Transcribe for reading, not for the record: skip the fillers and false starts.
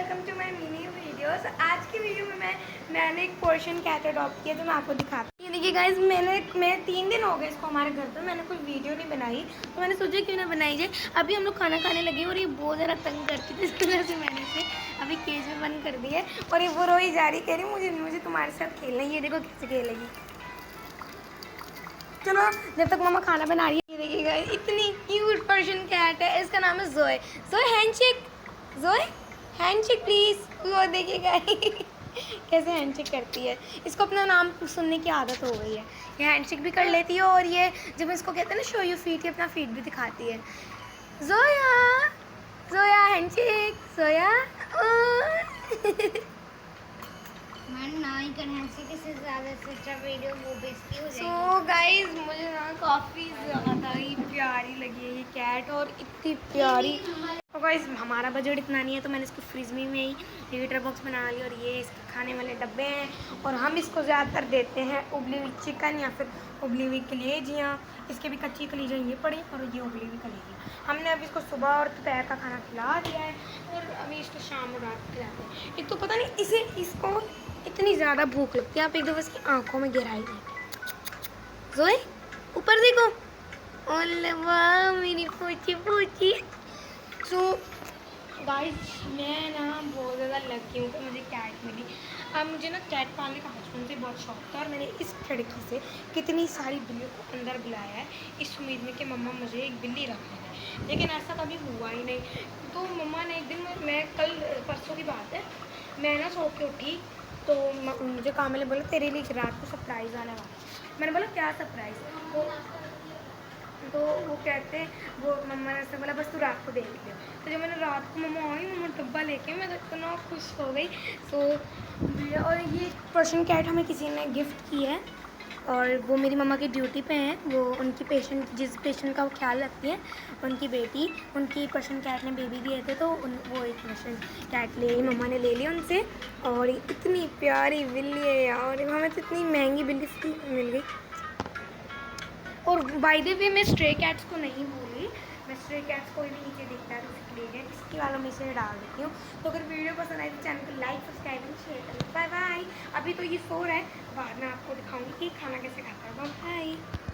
Welcome to my mini videos. आज की video में मैंने एक पोर्शन कैट अडॉप्ट किया, तो मैं आपको दिखाती हूँ। ये देखिए गाइस, मैं 3 दिन हो गए इसको हमारे घर पर, मैंने कोई वीडियो नहीं बनाई, तो मैंने सोचा क्यों ना बनाई जाए। अभी हम लोग खाना खाने लगे और ये बहुत ज़्यादा तंग करती थी, इस वजह से मैंने इसे अभी केज में बंद कर दिया है। और ये वो रोई जा रही, कह रही मुझे तुम्हारे साथ खेलना है। ये देखो कैसे खेलेगी। चलो जब तक मम्मा खाना बना रही है। देखिएगा इतनी क्यूट पर्शियन कैट है, इसका नाम है जोए। जोए हैंडशेक, जोए हैंडशेक प्लीज़। वो देखिएगा कैसे हैंडशेक करती है। इसको अपना नाम सुनने की आदत हो गई है, ये हैंडशेक भी कर लेती है। और ये जब इसको कहते हैं ना शो यू फीट, ये अपना फीट भी दिखाती है। Zoya, Zoya handshake, Zoya so guys मुझे ना काफ़ी ज़्यादा ही प्यारी लगी है ये कैट, और इतनी प्यारी। तो गाइज हमारा बजट इतना नहीं है, तो मैंने इसको फ्रिज में ही हीटर बॉक्स बना लिया। और ये इसके खाने वाले डब्बे हैं, और हम इसको ज़्यादातर देते हैं उबली हुई चिकन या फिर उबली हुई कलेजियाँ। इसके भी कच्ची कलेजियाँ ये पड़ी, और ये उबली हुई कलेजियाँ। हमने अभी इसको सुबह और दोपहर का खाना खिला दिया है, और अभी इसको शाम और रात खिलाते हैं। एक तो पता नहीं इसको इतनी ज़्यादा भूख लगती है, आप एक दफ़ा इसकी आँखों में गहराई देखें। जोए ऊपर देखो, ओले वाह मेरी पूछी पूछी। सो गाइस मैं ना बहुत ज़्यादा लकी हूँ कि मुझे कैट मिली। अब मुझे ना कैट पालने का बचपन से बहुत शौक था, और मैंने इस खिड़की से कितनी सारी बिल्लियों को अंदर बुलाया है, इस उम्मीद में कि मम्मा मुझे एक बिल्ली रख दें, लेकिन ऐसा कभी हुआ ही नहीं। तो मम्मा ने एक दिन, मैं कल परसों की बात है, मैं ना सो के उठी, तो मुझे काम वाले बोला तेरे लिए रात को सरप्राइज़ आने वाला। मैंने बोला क्या सरप्राइज़? तो वो कहते, वो मम्मा ने ऐसे बोला बस तू रात को देख लियो। तो जब मैंने रात को मम्मा आई, मम्मा डब्बा लेके, मैं तो इतना खुश हो गई। सो और ये पर्शियन कैट हमें किसी ने गिफ्ट की है, और वो मेरी मम्मा की ड्यूटी पे हैं। वो उनकी पेशेंट, जिस पेशेंट का वो ख्याल रखती है, उनकी बेटी, उनकी पर्शियन कैट ने बेबी दिए थे, तो वो एक पर्शियन कैट ले ली, मम्मा ने ले ली उनसे। और इतनी प्यारी बिल्ली है यार, हमें तो इतनी महंगी बिल्ली मिल गई। और बाय द वे मैं स्ट्रे कैट्स को नहीं भूली, मैं स्ट्रे कैट्स को भी नीचे दिखता है तो उसके लिए इसके वालों में से डाल देती हूँ। तो अगर वीडियो पसंद आए तो चैनल को लाइक, सब्सक्राइब और शेयर करें। Bye bye. अभी तो ये सो रहा है, बाद में आपको दिखाऊंगी कि खाना कैसे खाता है। बाय।